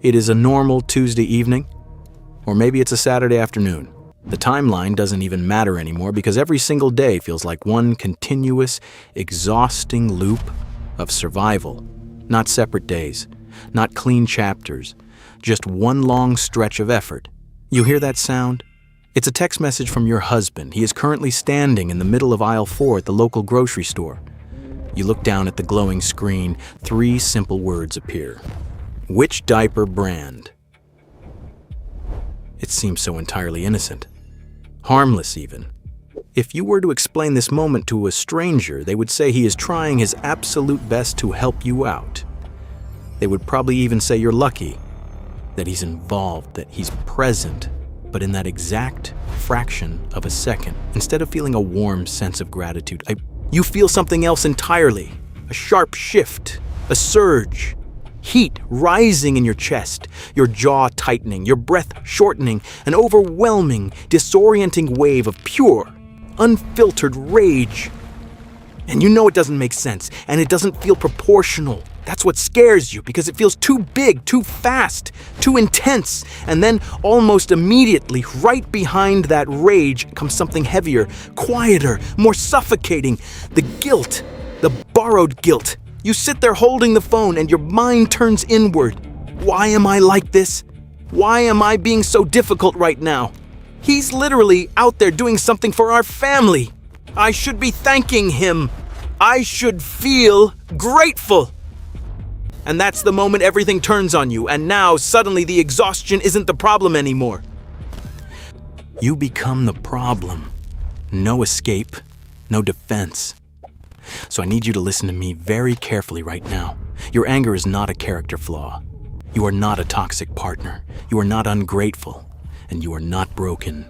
It is a normal Tuesday evening, or maybe it's a Saturday afternoon. The timeline doesn't even matter anymore because every single day feels like one continuous, exhausting loop of survival. Not separate days, not clean chapters, just one long stretch of effort. You hear that sound? It's a text message from your husband. He is currently standing in the middle of aisle 4 at the local grocery store. You look down at the glowing screen. 3 simple words appear. Which diaper brand? It seems so entirely innocent. Harmless, even. If you were to explain this moment to a stranger, they would say he is trying his absolute best to help you out. They would probably even say you're lucky, that he's involved, that he's present, but in that exact fraction of a second, instead of feeling a warm sense of gratitude, you feel something else entirely. A sharp shift, a surge, heat rising in your chest, your jaw tightening, your breath shortening, an overwhelming, disorienting wave of pure, unfiltered rage. And you know it doesn't make sense, and it doesn't feel proportional. That's what scares you, because it feels too big, too fast, too intense. And then almost immediately, right behind that rage, comes something heavier, quieter, more suffocating. The guilt, the borrowed guilt. You sit there holding the phone and your mind turns inward. Why am I like this? Why am I being so difficult right now? He's literally out there doing something for our family. I should be thanking him. I should feel grateful. And that's the moment everything turns on you, and now suddenly the exhaustion isn't the problem anymore. You become the problem. No escape, no defense. So I need you to listen to me very carefully right now. Your anger is not a character flaw. You are not a toxic partner. You are not ungrateful, and you are not broken.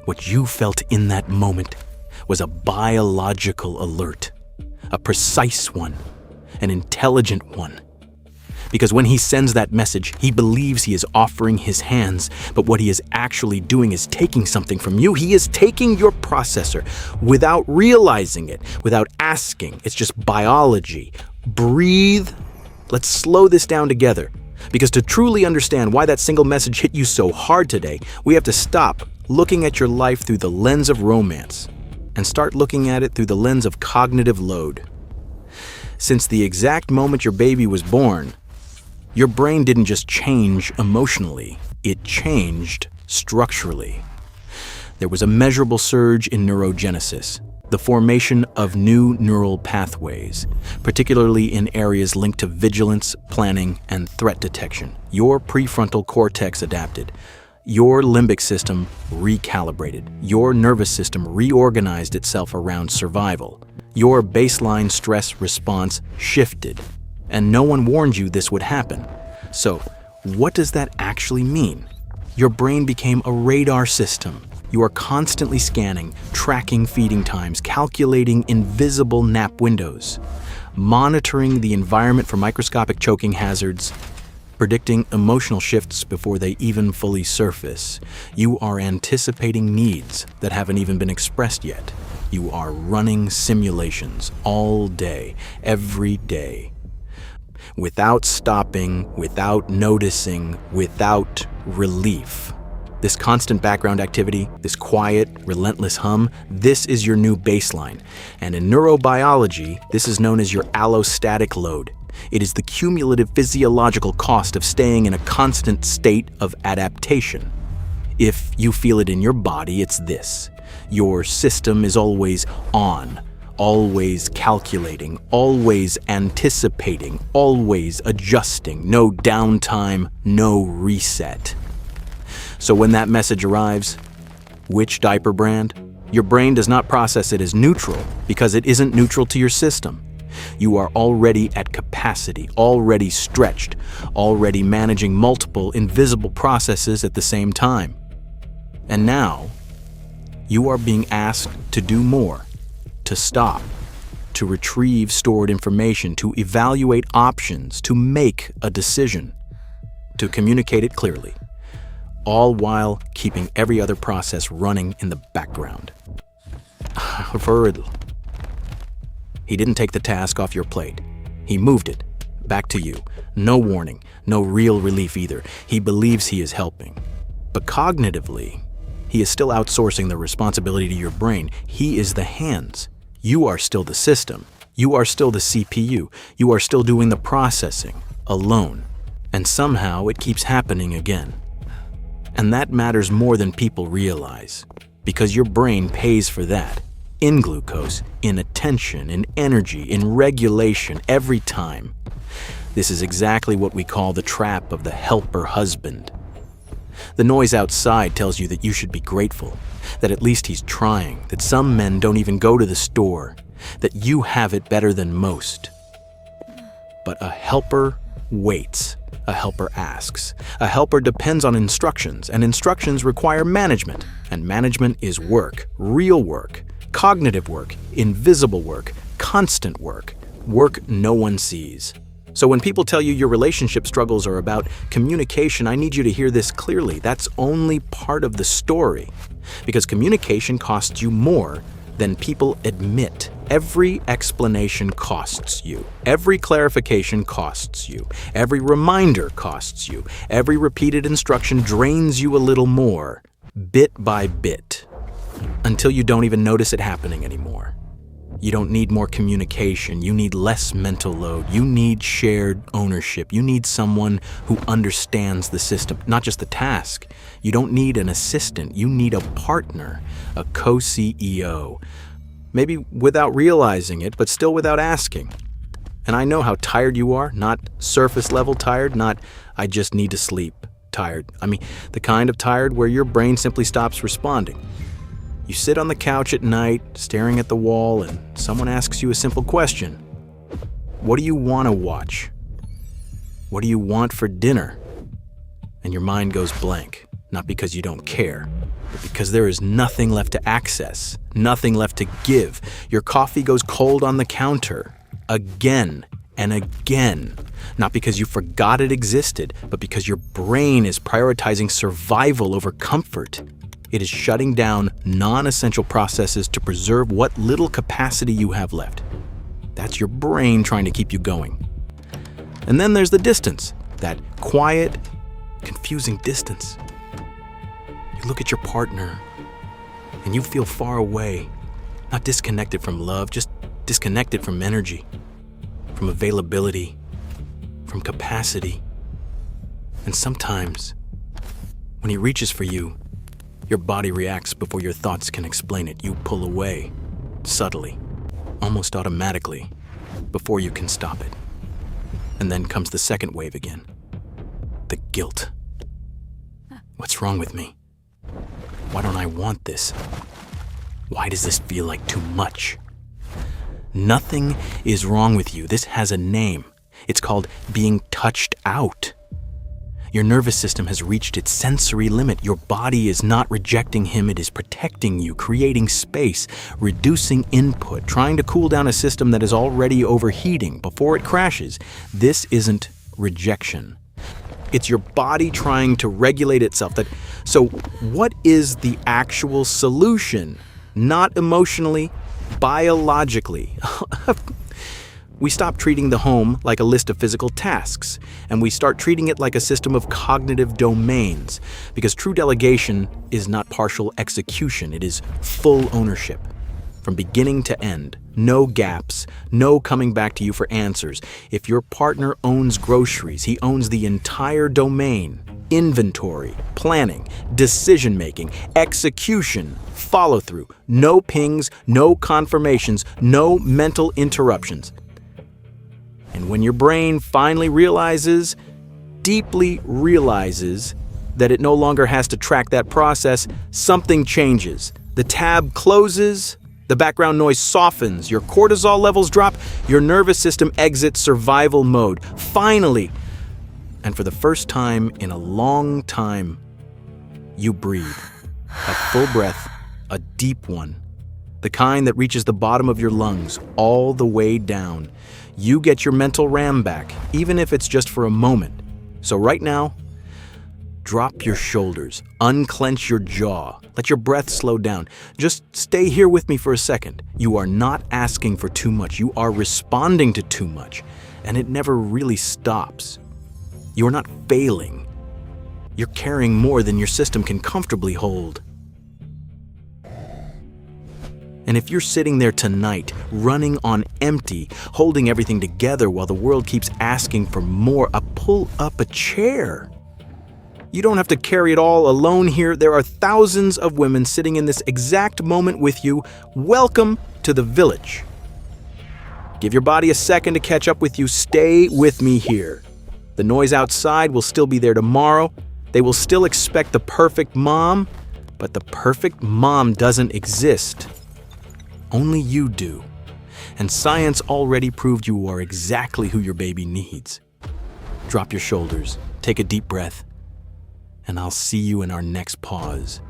What you felt in that moment was a biological alert, a precise one, an intelligent one. Because when he sends that message, he believes he is offering his hands, but what he is actually doing is taking something from you. He is taking your processor without realizing it, without asking. It's just biology. Breathe. Let's slow this down together. Because to truly understand why that single message hit you so hard today, we have to stop looking at your life through the lens of romance and start looking at it through the lens of cognitive load. Since the exact moment your baby was born, your brain didn't just change emotionally, it changed structurally. There was a measurable surge in neurogenesis, the formation of new neural pathways, particularly in areas linked to vigilance, planning, and threat detection. Your prefrontal cortex adapted. Your limbic system recalibrated. Your nervous system reorganized itself around survival. Your baseline stress response shifted. And no one warned you this would happen. So, what does that actually mean? Your brain became a radar system. You are constantly scanning, tracking feeding times, calculating invisible nap windows, monitoring the environment for microscopic choking hazards, predicting emotional shifts before they even fully surface. You are anticipating needs that haven't even been expressed yet. You are running simulations all day, every day. Without stopping, without noticing, without relief. This constant background activity, this quiet, relentless hum, this is your new baseline. And in neurobiology, this is known as your allostatic load. It is the cumulative physiological cost of staying in a constant state of adaptation. If you feel it in your body, it's this. Your system is always on. Always calculating, always anticipating, always adjusting, no downtime, no reset. So when that message arrives, which diaper brand? Your brain does not process it as neutral because it isn't neutral to your system. You are already at capacity, already stretched, already managing multiple invisible processes at the same time. And now, you are being asked to do more. To stop, to retrieve stored information, to evaluate options, to make a decision, to communicate it clearly, all while keeping every other process running in the background. For riddle. He didn't take the task off your plate. He moved it, Back to you. No warning, no real relief either. He believes he is helping. But cognitively, he is still outsourcing the responsibility to your brain. He is the hands. You are still the system. You are still the CPU. You are still doing the processing, alone. And somehow it keeps happening again. And that matters more than people realize, because your brain pays for that. In glucose, in attention, in energy, in regulation, every time. This is exactly what we call the trap of the helper husband. The noise outside tells you that you should be grateful, that at least he's trying, that some men don't even go to the store, that you have it better than most. But a helper waits. A helper asks. A helper depends on instructions, and instructions require management. And management is work, real work, cognitive work, invisible work, constant work, work no one sees. So when people tell you your relationship struggles are about communication, I need you to hear this clearly. That's only part of the story. Because communication costs you more than people admit. Every explanation costs you. Every clarification costs you. Every reminder costs you. Every repeated instruction drains you a little more, bit by bit, until you don't even notice it happening anymore. You don't need more communication. You need less mental load. You need shared ownership. You need someone who understands the system, not just the task. You don't need an assistant. You need a partner, a co-CEO. Maybe without realizing it, but still without asking. And I know how tired you are, not surface level tired, not I just need to sleep tired. I mean, the kind of tired where your brain simply stops responding. You sit on the couch at night, staring at the wall, and someone asks you a simple question. What do you want to watch? What do you want for dinner? And your mind goes blank, not because you don't care, but because there is nothing left to access, nothing left to give. Your coffee goes cold on the counter, again and again, not because you forgot it existed, but because your brain is prioritizing survival over comfort. It is shutting down non-essential processes to preserve what little capacity you have left. That's your brain trying to keep you going. And then there's the distance, that quiet, confusing distance. You look at your partner and you feel far away, not disconnected from love, just disconnected from energy, from availability, from capacity. And sometimes, when he reaches for you, your body reacts before your thoughts can explain it. You pull away, subtly, almost automatically, before you can stop it. And then comes the second wave again. The guilt. What's wrong with me? Why don't I want this? Why does this feel like too much? Nothing is wrong with you. This has a name. It's called being touched out. Your nervous system has reached its sensory limit. Your body is not rejecting him. It is protecting you, creating space, reducing input, trying to cool down a system that is already overheating before it crashes. This isn't rejection. It's your body trying to regulate itself. So what is the actual solution? Not emotionally, biologically. We stop treating the home like a list of physical tasks, and we start treating it like a system of cognitive domains, because true delegation is not partial execution, it is full ownership. From beginning to end, no gaps, no coming back to you for answers. If your partner owns groceries, he owns the entire domain. Inventory, planning, decision-making, execution, follow-through, no pings, no confirmations, no mental interruptions. And when your brain finally realizes, deeply realizes, that it no longer has to track that process, something changes. The tab closes, the background noise softens, your cortisol levels drop, your nervous system exits survival mode. Finally, and for the first time in a long time, you breathe. A full breath, a deep one. The kind that reaches the bottom of your lungs, all the way down. You get your mental RAM back, even if it's just for a moment. So right now, drop your shoulders, unclench your jaw, let your breath slow down. Just stay here with me for a second. You are not asking for too much. You are responding to too much. and it never really stops. You're not failing. You're carrying more than your system can comfortably hold. And if you're sitting there tonight, running on empty, holding everything together while the world keeps asking for more, pull up a chair. You don't have to carry it all alone here. There are thousands of women sitting in this exact moment with you. Welcome to the village. Give your body a second to catch up with you. Stay with me here. The noise outside will still be there tomorrow. They will still expect the perfect mom, but the perfect mom doesn't exist. Only you do. And science already proved you are exactly who your baby needs. Drop your shoulders, take a deep breath, and I'll see you in our next pause.